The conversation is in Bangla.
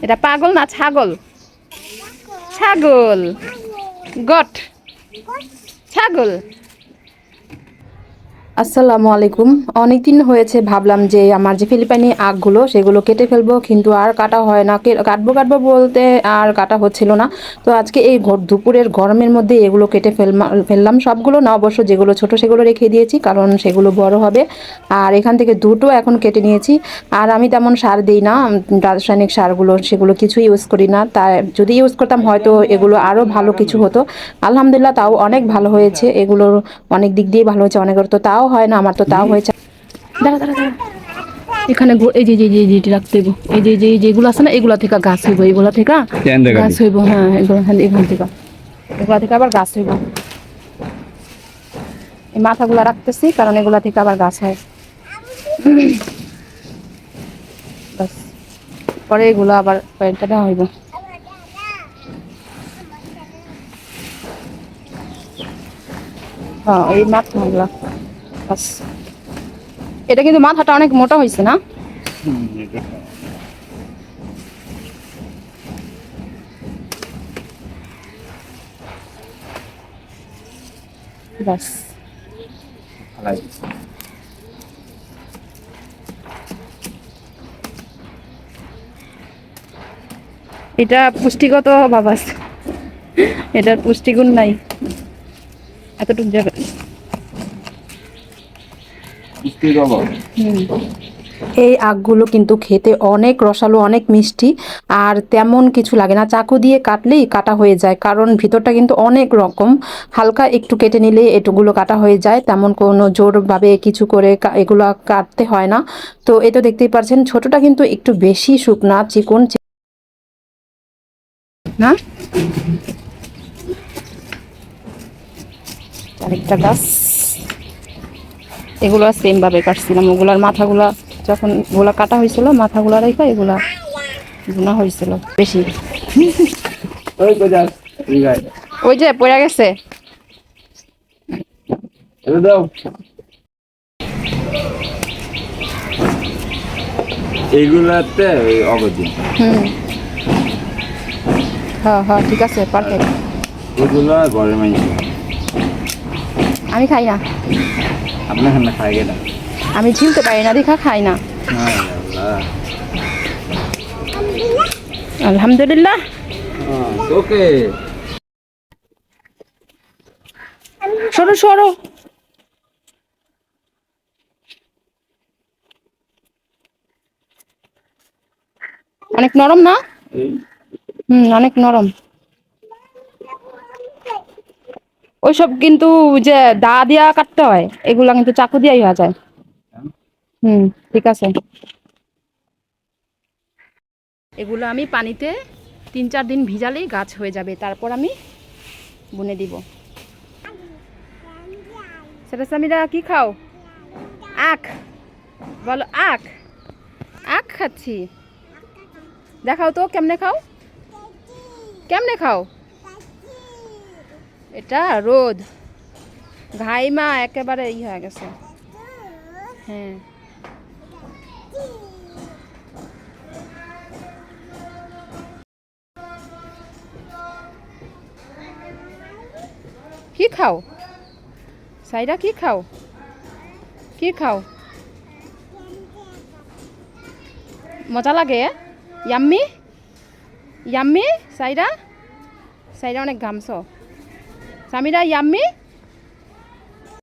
এটা পাগল না ছাগল? ছাগল, গট, ছাগল। আসসালামু আলাইকুম। অনেকদিন হয়েছে ভাবলাম যে আমার যে ফিলিপাইনি আখগুলো সেগুলো কেটে ফেলবো, কিন্তু আর কাটা হয় না। কাটবো কাটবো বলতে আর কাটা হচ্ছিল না। তো আজকে এই দুপুরের গরমের মধ্যে এগুলো কেটে ফেললাম। সবগুলো না অবশ্য, যেগুলো ছোট সেগুলো রেখে দিয়েছি, কারণ সেগুলো বড় হবে। আর এখান থেকে দুটো এখন কেটে নিয়েছি। আর আমি তেমন সার দিই না, রাসায়নিক সারগুলো সেগুলো কিছু ইউজ করি না। তাই যদি ইউজ করতাম হয়তো এগুলো আরও ভালো কিছু হতো। আলহামদুলিল্লাহ তাও অনেক ভালো হয়েছে, এগুলোর অনেক দিক দিয়ে ভালো হয়েছে। অনেকের তো তাও হয় না, আমার তো তাও হয়েছে। দাঁড়া দাঁড়া দাঁড়া, এখানে এই যে যে যে রাখতে হইব, এই যে যে যেগুলো আছে না এগুলা থেকে গাছ হইব, এগুলা থেকে গাছ হইব। হ্যাঁ এগুলো এখান থেকে, এগুলা থেকে আবার গাছ হইব। এই মাথাগুলা রাখতেছি কারণ এগুলা থেকে আবার গাছ হয়। বাস, পরে এগুলো আবার কয়েকটা দেওয়া হইব। হ্যাঁ এই মাথাগুলা বাস। এটা কিন্তু মাথাটা অনেক মোটা হয়েছে না? বাস, এটা পুষ্টিগত অভাব আছে, এটার পুষ্টিগুণ নাই এতটুকু জায়গা। এই আখগুলো কিন্তু খেতে অনেক রসালো, অনেক মিষ্টি, আর তেমন কিছু লাগে না। চাকু দিয়ে কাটলেই কাটা হয়ে যায়, কারণ ভিতরটা কিন্তু অনেক রকম। হালকা একটু কেটে নিলে এটুগুলো কাটা হয়ে যায়, তেমন কোনো জোরভাবে কিছু করে এগুলো কাটতে হয় না। তো এই তো দেখতেই পাচ্ছেন, ছোটটা কিন্তু একটু বেশি শুকনা চিকন না। আরেকটা গাছ, এগুলো সেম ভাবে কাটছিলাম। ওগুলার মাথাগুলা যখন ওগুলা কাটা হয়েছিল, মাথাগুলা রেখে এগুলা বোনা হয়েছিল বেশি। ওই যে পড়ে গেছে। এইগুলাতে অগতি। হ্যাঁ হ্যাঁ ঠিক আছে, পারফেক্ট। এগুলা ঘরের মানুষ। আমি খাই না। আপনার এখানে খাই গেলে আমি ঝিলতে পারি না, দেখা খাই না। আলহামদুলিল্লাহ। ওকে, সরো সরো। অনেক নরম না? অনেক নরম। ওইসব কিন্তু যে দা দিয়া কাটতে হয়, এগুলা কিন্তু চাকু দিয়াই হওয়া যায়। ঠিক আছে। এগুলো আমি পানিতে 3-4 দিন ভিজালেই গাছ হয়ে যাবে, তারপর আমি বুনে দিব। সেটা সামিরা কি খাও? আখ বলো, আখ। আখ খাচ্ছি। দেখাও তো কেমনে খাও, কেমনে খাও। এটা রোদ, ঘাইমা একেবারে হয়ে গেছে। হ্যাঁ কি খাও সাইরা, কি খাও, কি খাও? মজা লাগে? Yummy yummy. সাইরা, সাইরা অনেক ঘামছ। সামিরা ইয়াম্মি।